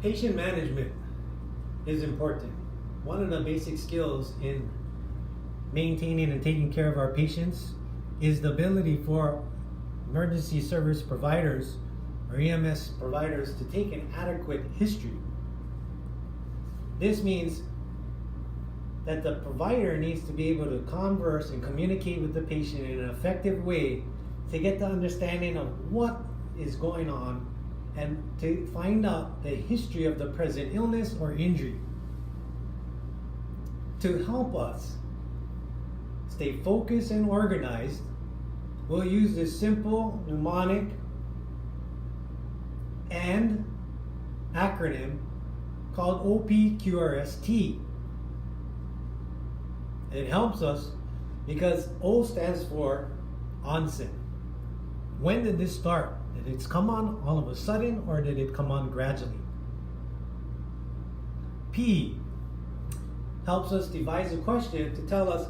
Patient management is important. One of the basic skills in maintaining and taking care of our patients is the ability for emergency service providers or EMS providers to take an adequate history. This means that the provider needs to be able to converse and communicate with the patient in an effective way to get the understanding of what is going on and to find out the history of the present illness or injury. To help us stay focused and organized, we'll use this simple mnemonic and acronym called OPQRST. It helps us because O stands for onset. When did this start? Did it come on all of a sudden or did it come on gradually? P helps us devise a question to tell us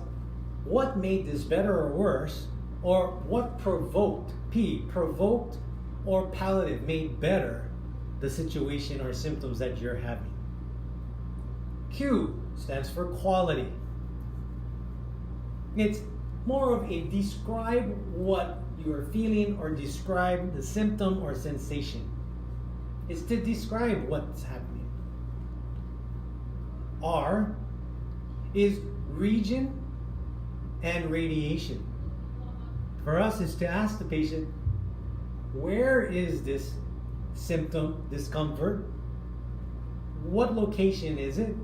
what made this better or worse, or what provoked, P, provoked or palliative, made better the situation or symptoms that you're having. Q stands for quality. It's more of a describe what you are feeling or describe the symptom or sensation. It's to describe what's happening. R is region and radiation. For us, is to ask the patient, where is this symptom, discomfort? What location is it?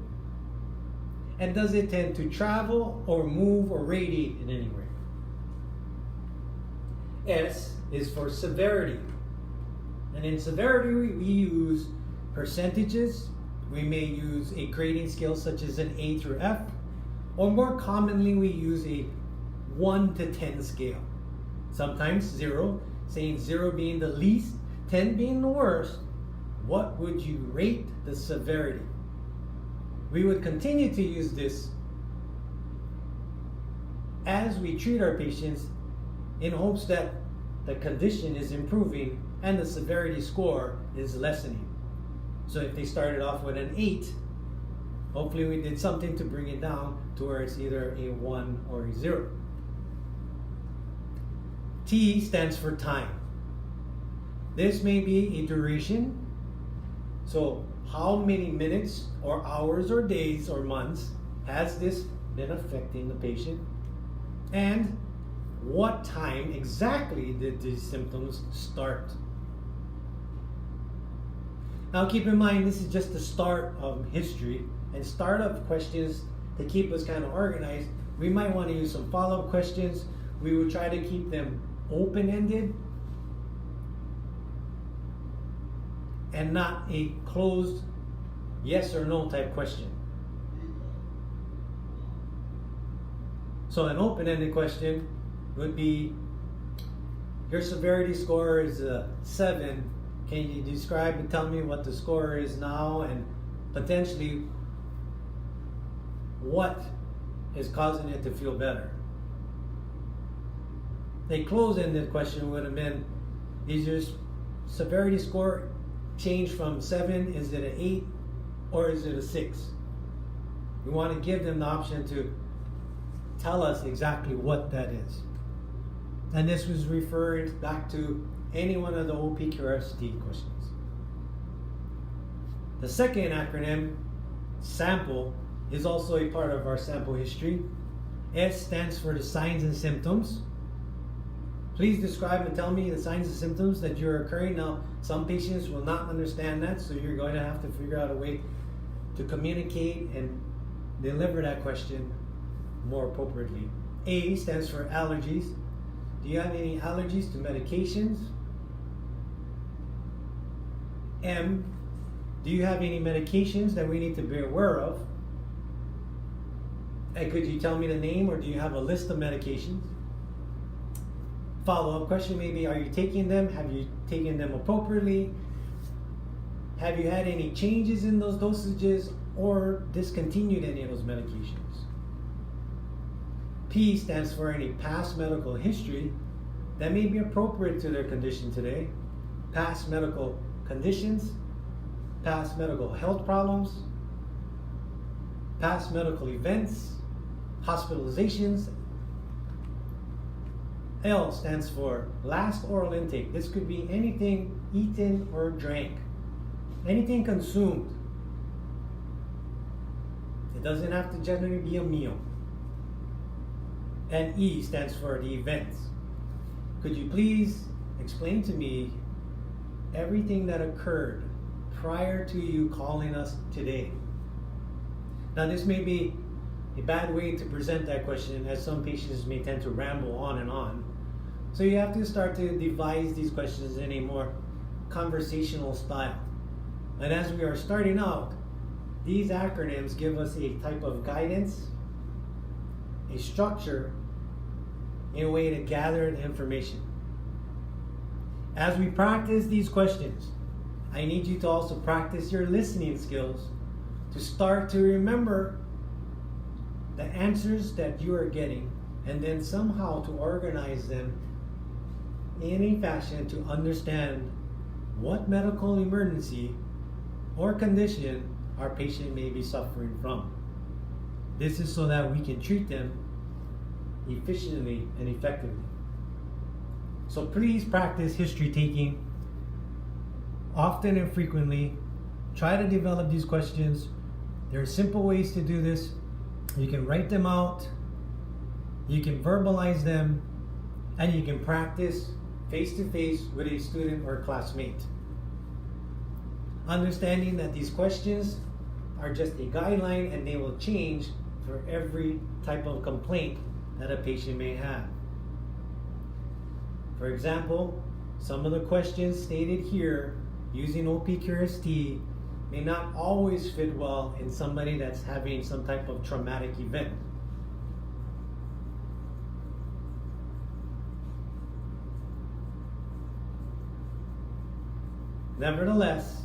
And does it tend to travel or move or radiate in any way? S is for severity. And in severity, we use percentages. We may use a grading scale such as an A through F, or more commonly, we use a 1 to 10 scale. Sometimes 0, saying 0 being the least, 10 being the worst. What would you rate the severity? We would continue to use this as we treat our patients in hopes that the condition is improving and the severity score is lessening. So if they started off with an 8, hopefully we did something to bring it down to where it's either a 1 or a 0. T stands for time. This may be a duration. So how many minutes or hours or days or months has this been affecting the patient? And what time exactly did these symptoms start? Now keep in mind, this is just the start of history and start of questions to keep us kind of organized. We might want to use some follow-up questions. We will try to keep them open-ended and not a closed yes or no type question. So an open-ended question would be, your severity score is a 7. Can you describe and tell me what the score is now and potentially what is causing it to feel better? A closed-ended question would have been, is your severity score changed from 7? Is it an 8 or is it a 6? We want to give them the option to tell us exactly what that is. And this was referred back to any one of the OPQRST questions. The second acronym, sample, is also a part of our sample history. S stands for the signs and symptoms. Please describe and tell me the signs and symptoms that you're occurring. Now, some patients will not understand that, so you're going to have to figure out a way to communicate and deliver that question more appropriately. A stands for allergies. Do you have any allergies to medications? M, do you have any medications that we need to be aware of? And could you tell me the name, or do you have a list of medications? Follow-up question may be, are you taking them? Have you taken them appropriately? Have you had any changes in those dosages or discontinued any of those medications? P stands for any past medical history that may be appropriate to their condition today. Past medical conditions. past medical health problems, past medical events, hospitalizations. L stands for last oral intake. This could be anything eaten or drank, anything consumed. It doesn't have to generally be a meal. And E stands for the events. Could you please explain to me everything that occurred prior to you calling us today? Now, this may be a bad way to present that question, as some patients may tend to ramble on and on. So you have to start to devise these questions in a more conversational style. And as we are starting out, these acronyms give us a type of guidance, a structure, a way to gather the information. As we practice these questions, I need you to also practice your listening skills to start to remember the answers that you are getting, and then somehow to organize them in a fashion to understand what medical emergency or condition our patient may be suffering from. This is so that we can treat them efficiently and effectively. So please practice history taking often and frequently. Try to develop these questions. There are simple ways to do this. You can write them out, you can verbalize them, and you can practice face-to-face with a student or classmate. Understanding that these questions are just a guideline and they will change for every type of complaint that a patient may have. For example, some of the questions stated here using OPQRST may not always fit well in somebody that's having some type of traumatic event. Nevertheless,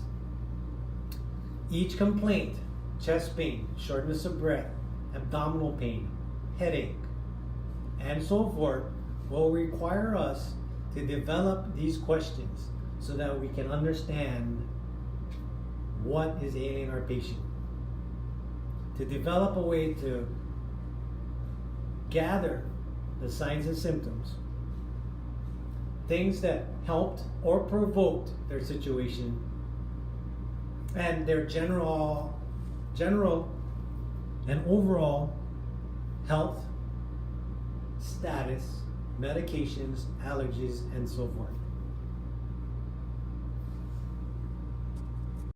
each complaint, chest pain, shortness of breath, abdominal pain, headache, and so forth, will require us to develop these questions so that we can understand what is ailing our patient. To develop a way to gather the signs and symptoms, things that helped or provoked their situation, and their general and overall health status, medications, allergies, and so forth.